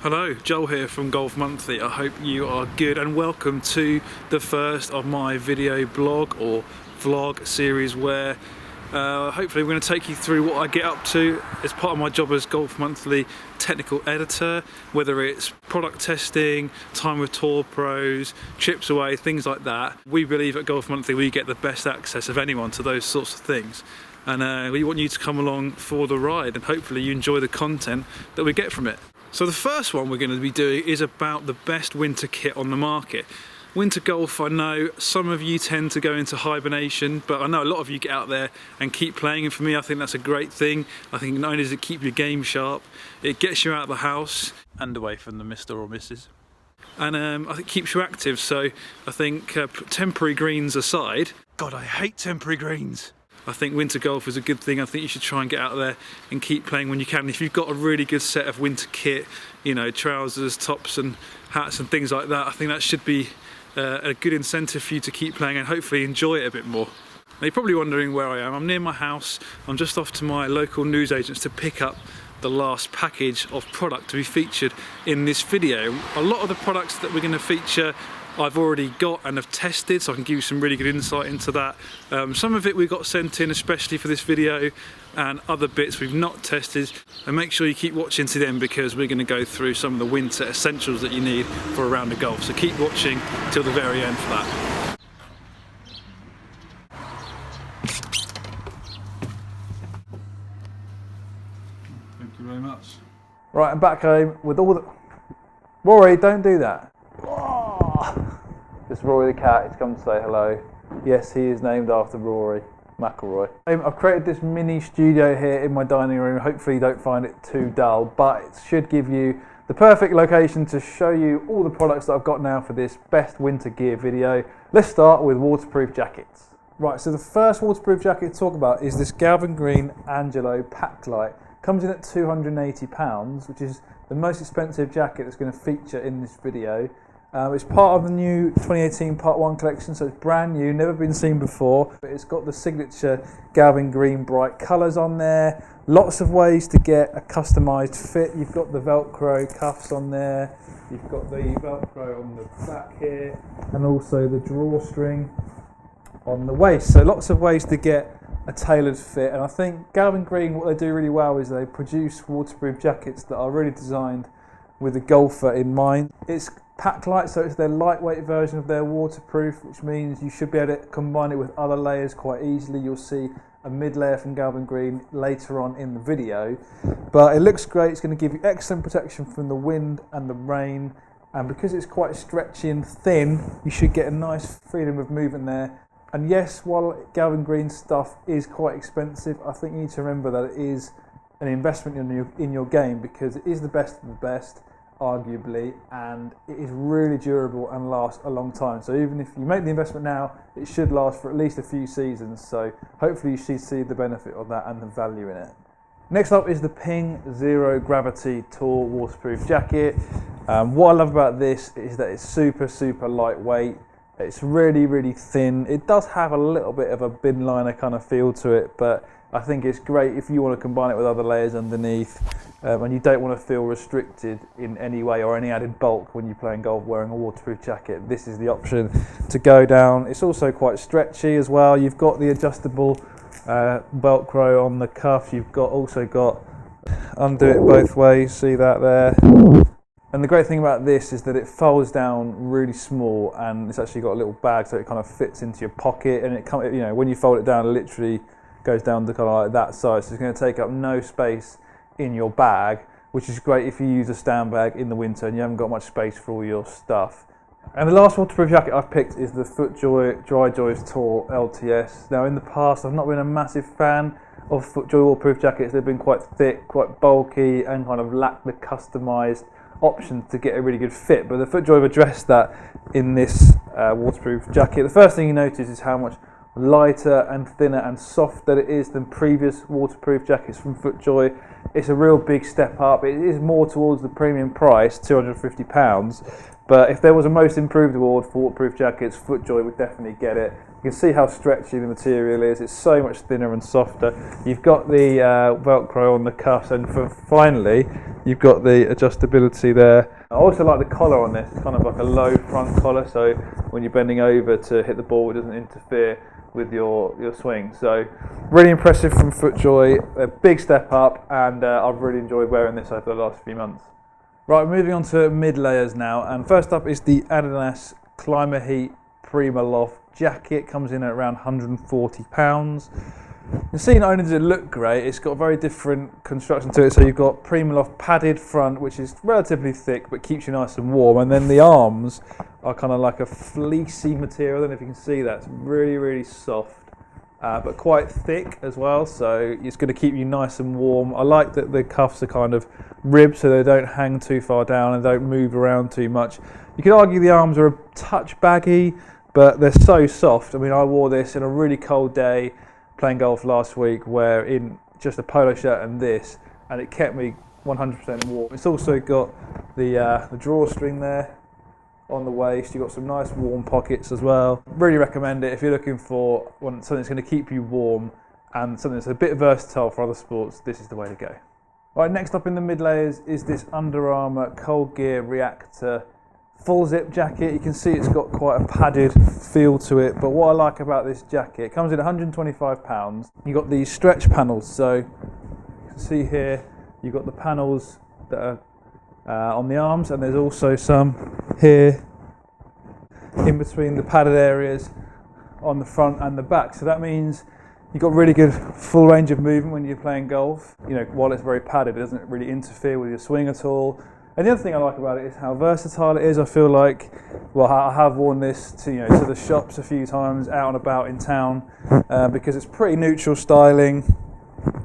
Hello, Joel here from Golf Monthly. I hope you are good and welcome to the first of my video blog or vlog series where hopefully we're going to take you through what I get up to as part of my job as Golf Monthly technical editor, whether it's product testing, time with tour pros, trips away, things like that. We believe at Golf Monthly we get the best access of anyone to those sorts of things. And we want you to come along for the ride and hopefully you enjoy the content that we get from it. So the first one we're going to be doing is about the best winter kit on the market. Winter golf, I know some of you tend to go into hibernation, but I know a lot of you get out there and keep playing, and for me I think that's a great thing. I think not only does it keep your game sharp, it gets you out of the house and away from the Mr. or Mrs. And I think it keeps you active, so I think temporary greens aside, God I hate temporary greens. I think winter golf is a good thing. I think you should try and get out there and keep playing when you can. If you've got a really good set of winter kit, you know, trousers, tops and hats and things like that, I think that should be a good incentive for you to keep playing and hopefully enjoy it a bit more. Now you're probably wondering where I am. I'm near my house. I'm just off to my local newsagents to pick up the last package of product to be featured in this video. A lot of the products that we're going to feature I've already got and have tested, so I can give you some really good insight into that. Some of it we got sent in especially for this video, and other bits we've not tested. And make sure you keep watching to them because we're going to go through some of the winter essentials that you need for a round of golf. So keep watching till the very end for that. Thank you very much. Right, I'm back home with all the... Rory, don't do that. This is Rory the cat, he's come to say hello. Yes, he is named after Rory McIlroy. I've created this mini studio here in my dining room. Hopefully you don't find it too dull, but it should give you the perfect location to show you all the products that I've got now for this best winter gear video. Let's start with waterproof jackets. Right, so the first waterproof jacket to talk about is this Galvin Green Angelo Pack Light. Comes in at £280, which is the most expensive jacket that's going to feature in this video. It's part of the new 2018 Part 1 collection, so it's brand new, never been seen before. But it's got the signature Galvin Green bright colours on there. Lots of ways to get a customised fit. You've got the Velcro cuffs on there. You've got the Velcro on the back here, and also the drawstring on the waist. So lots of ways to get a tailored fit. And I think Galvin Green, what they do really well is they produce waterproof jackets that are really designed with the golfer in mind. It's pack light, so it's their lightweight version of their waterproof, which means you should be able to combine it with other layers quite easily. You'll see a mid layer from Galvin Green later on in the video, but it looks great. It's going to give you excellent protection from the wind and the rain, and because it's quite stretchy and thin, you should get a nice freedom of movement there. And yes, while Galvin Green stuff is quite expensive, I think you need to remember that it is an investment in your game, because it is the best of the best, arguably, and it is really durable and lasts a long time. So even if you make the investment now, it should last for at least a few seasons. So hopefully you should see the benefit of that and the value in it. Next up is the Ping Zero Gravity Tour waterproof jacket. What I love about this is that it's super lightweight. It's really thin. It does have a little bit of a bin liner kind of feel to it, but I think it's great if you want to combine it with other layers underneath, and you don't want to feel restricted in any way or any added bulk when you're playing golf wearing a waterproof jacket. This is the option to go down. It's also quite stretchy as well. You've got the adjustable Velcro on the cuff. You've also got undo it both ways. See that there? And the great thing about this is that it folds down really small, and it's actually got a little bag, so it kind of fits into your pocket. And it you know, when you fold it down, it literally goes down to kind of like that size. So it's going to take up no space in your bag, which is great if you use a stand bag in the winter and you haven't got much space for all your stuff. And the last waterproof jacket I've picked is the FootJoy Dry Joys Tour LTS. Now in the past I've not been a massive fan of FootJoy waterproof jackets. They've been quite thick, quite bulky, and kind of lack the customised options to get a really good fit. But the FootJoy have addressed that in this waterproof jacket. The first thing you notice is how much lighter and thinner and softer it is than previous waterproof jackets from FootJoy. It's a real big step up. It is more towards the premium price, £250, but if there was a most improved award for waterproof jackets, FootJoy would definitely get it. You can see how stretchy the material is. It's so much thinner and softer. You've got the Velcro on the cuffs, and finally, you've got the adjustability there. I also like the collar on this. It's kind of like a low front collar, so when you're bending over to hit the ball, it doesn't interfere with your swing. So really impressive from FootJoy, a big step up, and I've really enjoyed wearing this over the last few months. Right, moving on to mid layers now, and first up is the Adidas Climber Heat Prima Loft jacket. Comes in at around £140. You can see not only does it look great, it's got a very different construction to it. So you've got Prima Loft padded front, which is relatively thick but keeps you nice and warm, and then the arms are kind of like a fleecy material. I don't know if you can see that. It's really, really soft, but quite thick as well, so it's going to keep you nice and warm. I like that the cuffs are kind of ribbed so they don't hang too far down and don't move around too much. You could argue the arms are a touch baggy, but they're so soft. I mean, I wore this in a really cold day playing golf last week, where in just a polo shirt and this, and it kept me 100% warm. It's also got the drawstring there on the waist. You've got some nice warm pockets as well. Really recommend it if you're looking for something that's going to keep you warm and something that's a bit versatile for other sports. This is the way to go. Right, next up in the mid layers is this Under Armour Cold Gear Reactor full zip jacket. You can see it's got quite a padded feel to it, but what I like about this jacket, it comes in £125. You've got these stretch panels, so you can see here you've got the panels that are on the arms, and there's also some here in between the padded areas on the front and the back. So that means you've got really good full range of movement when you're playing golf. You know, while it's very padded, it doesn't really interfere with your swing at all. And the other thing I like about it is how versatile it is. I feel like, well, I have worn this to the shops a few times, out and about in town, because it's pretty neutral styling.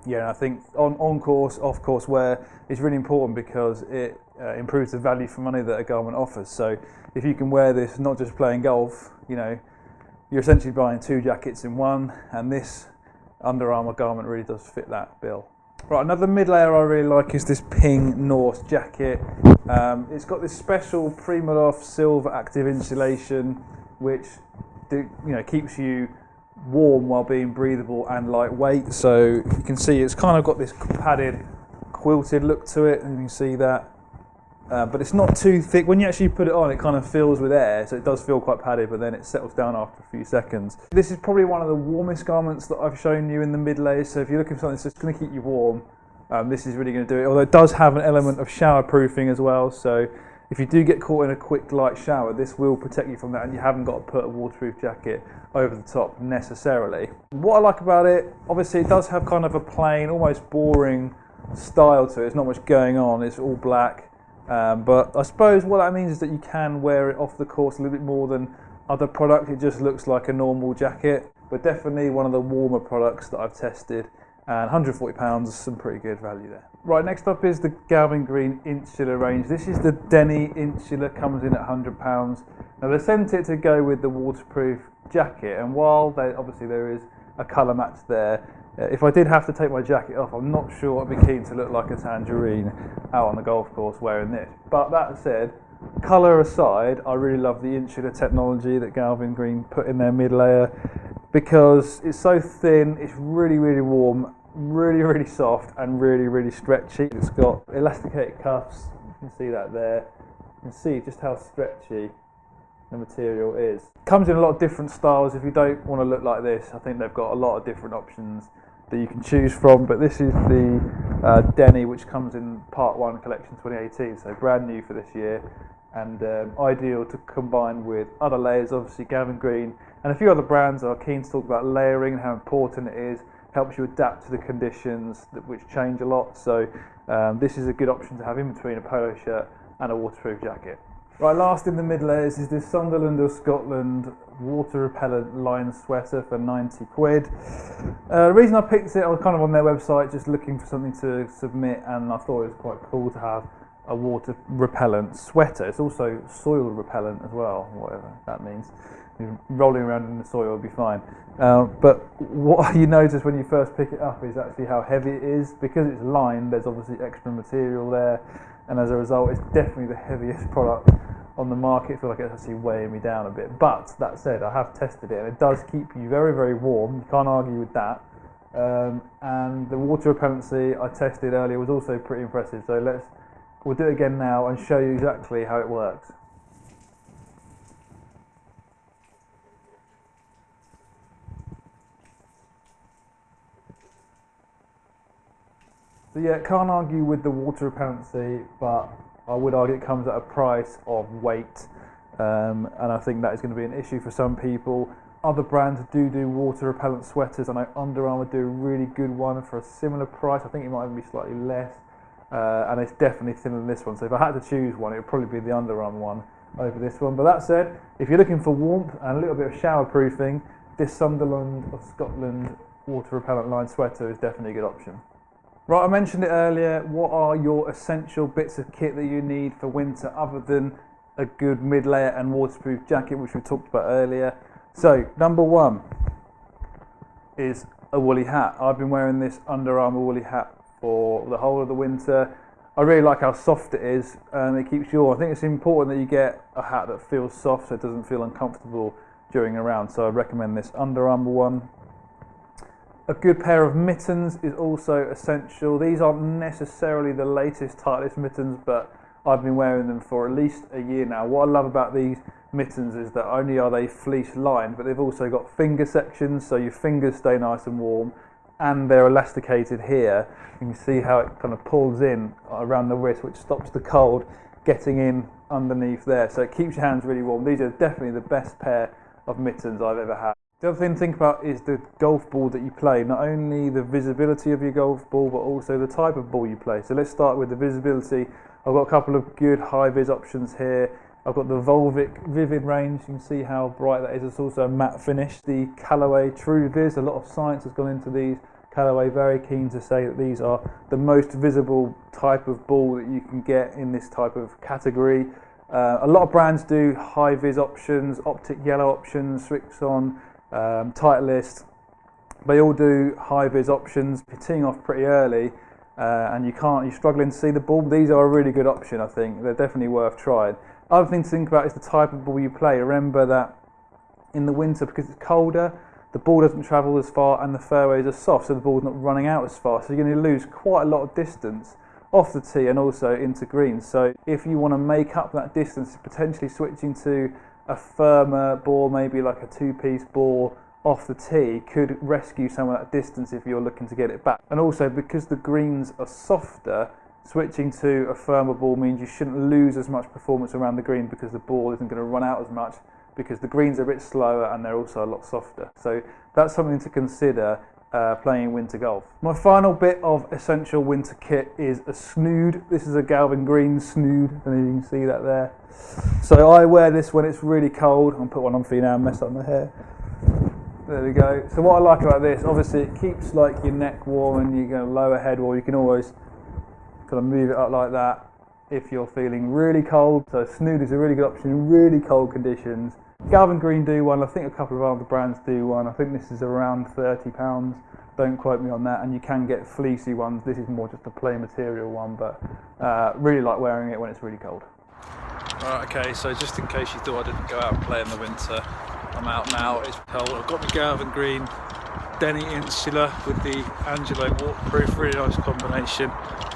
Yeah, I think on course, off course wear is really important because it improves the value for money that a garment offers. So if you can wear this not just playing golf, you're essentially buying two jackets in one, and this Under Armour garment really does fit that bill. Right, another mid layer I really like is this Ping Norse jacket. It's got this special Prima Loft silver active insulation, which keeps you warm while being breathable and lightweight. So you can see it's kind of got this padded, quilted look to it, and you can see that. But it's not too thick. When you actually put it on, it kind of fills with air, so it does feel quite padded, but then it settles down after a few seconds. This is probably one of the warmest garments that I've shown you in the mid layers, so if you're looking for something that's just going to keep you warm, this is really going to do it. Although it does have an element of shower proofing as well, so if you do get caught in a quick light shower, this will protect you from that, and you haven't got to put a waterproof jacket over the top necessarily. What I like about it, obviously it does have kind of a plain, almost boring style to it. There's not much going on, it's all black. But I suppose what that means is that you can wear it off the course a little bit more than other products. It just looks like a normal jacket, but definitely one of the warmer products that I've tested, and £140 is some pretty good value there. Right, next up is the Galvin Green Insular range. This is the Denny Insular, comes in at £100. Now they sent it to go with the waterproof jacket, and while obviously there is a colour match there, if I did have to take my jacket off, I'm not sure I'd be keen to look like a tangerine out on the golf course wearing this. But that said, colour aside, I really love the insular technology that Galvin Green put in their mid layer, because it's so thin, it's really, really warm, really, really soft, and really, really stretchy. It's got elasticated cuffs, you can see that there. You can see just how stretchy the material is. Comes in a lot of different styles. If you don't want to look like this, I think they've got a lot of different options that you can choose from, but this is the Denny, which comes in Part 1 Collection 2018, so brand new for this year, and ideal to combine with other layers. Obviously Galvin Green and a few other brands are keen to talk about layering and how important it is, helps you adapt to the conditions which change a lot, so this is a good option to have in between a polo shirt and a waterproof jacket. Right, last in the mid layers is this Sunderland of Scotland water repellent line sweater for 90 quid. The reason I picked it, I was kind of on their website just looking for something to submit, and I thought it was quite cool to have a water repellent sweater. It's also soil repellent as well, whatever that means. Rolling around in the soil will be fine. But what you notice when you first pick it up is actually how heavy it is. Because it's lined, there's obviously extra material there, and as a result it's definitely the heaviest product on the market. I feel like it's actually weighing me down a bit. But that said, I have tested it and it does keep you very, very warm. You can't argue with that. And the water repellency I tested earlier was also pretty impressive. So we'll do it again now and show you exactly how it works. So yeah, can't argue with the water repellency, but I would argue it comes at a price of weight, and I think that is going to be an issue for some people. Other brands do water repellent sweaters. I know Under Armour do a really good one for a similar price. I think it might even be slightly less, and it's definitely thinner than this one. So if I had to choose one, it would probably be the Under Armour one over this one. But that said, if you're looking for warmth and a little bit of shower proofing, this Sunderland of Scotland water repellent line sweater is definitely a good option. Right, I mentioned it earlier. What are your essential bits of kit that you need for winter other than a good mid-layer and waterproof jacket, which we talked about earlier? So, number one is a woolly hat. I've been wearing this Under Armour woolly hat for the whole of the winter. I really like how soft it is and it keeps you warm. I think it's important that you get a hat that feels soft so it doesn't feel uncomfortable during a round. So I recommend this Under Armour one. A good pair of mittens is also essential. These aren't necessarily the latest Titleist mittens, but I've been wearing them for at least a year now. What I love about these mittens is that only are they fleece lined, but they've also got finger sections, so your fingers stay nice and warm, and they're elasticated here. You can see how it kind of pulls in around the wrist, which stops the cold getting in underneath there. So it keeps your hands really warm. These are definitely the best pair of mittens I've ever had. The other thing to think about is the golf ball that you play. Not only the visibility of your golf ball, but also the type of ball you play. So let's start with the visibility. I've got a couple of good high-vis options here. I've got the Volvic Vivid range. You can see how bright that is. It's also a matte finish. The Callaway True Vis. A lot of science has gone into these. Callaway very keen to say that these are the most visible type of ball that you can get in this type of category. A lot of brands do high-vis options, optic yellow options, Srixon, Titleist. They all do high-vis options. If you're teeing off pretty early and you're struggling to see the ball, these are a really good option. I think they're definitely worth trying. Other thing to think about is the type of ball you play. Remember that in the winter, because it's colder, the ball doesn't travel as far and the fairways are soft, so the ball's not running out as far. So you're going to lose quite a lot of distance off the tee and also into greens. So if you want to make up that distance, potentially switching to a firmer ball, maybe like a two-piece ball off the tee, could rescue some of that distance if you're looking to get it back. And also, because the greens are softer, switching to a firmer ball means you shouldn't lose as much performance around the green, because the ball isn't going to run out as much, because the greens are a bit slower and they're also a lot softer. So that's something to consider playing winter golf. My final bit of essential winter kit is a snood. This is a Galvin Green snood. I don't know if you can see that there. So I wear this when it's really cold. I'll put one on for you now and mess up my hair. There we go. So what I like about this, obviously it keeps like your neck warm and you're going to lower head wall. You can always kind of move it up like that if you're feeling really cold. So snood is a really good option in really cold conditions. Galvin Green do one. I think a couple of other brands do one. I think this is around £30. Don't quote me on that. And you can get fleecy ones. This is more just a plain material one, but really like wearing it when it's really cold. Alright, okay, so just in case you thought I didn't go out and play in the winter, I'm out now. It's cold. I've got my Galvin Green Denny Insula with the Angelo waterproof, really nice combination.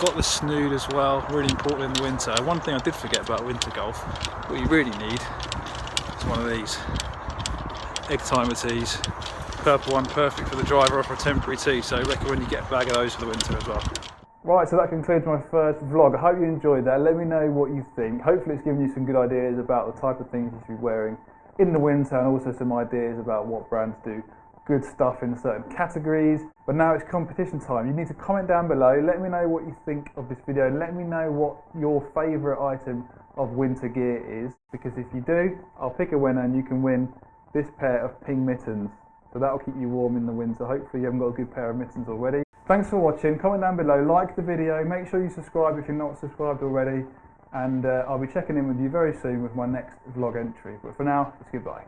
Got the snood as well, really important in the winter. One thing I did forget about winter golf, what you really need is one of these egg timer tees. Purple one, perfect for the driver or for a temporary tee, so I reckon when you get a bag of those for the winter as well. Right, so that concludes my first vlog. I hope you enjoyed that. Let me know what you think. Hopefully it's given you some good ideas about the type of things you should be wearing in the winter, and also some ideas about what brands do good stuff in certain categories. But now it's competition time. You need to comment down below. Let me know what you think of this video. Let me know what your favourite item of winter gear is, because if you do, I'll pick a winner and you can win this pair of ping mittens. So that'll keep you warm in the winter. Hopefully you haven't got a good pair of mittens already. Thanks for watching. Comment down below, like the video, make sure you subscribe if you're not subscribed already, and I'll be checking in with you very soon with my next vlog entry. But for now, it's goodbye.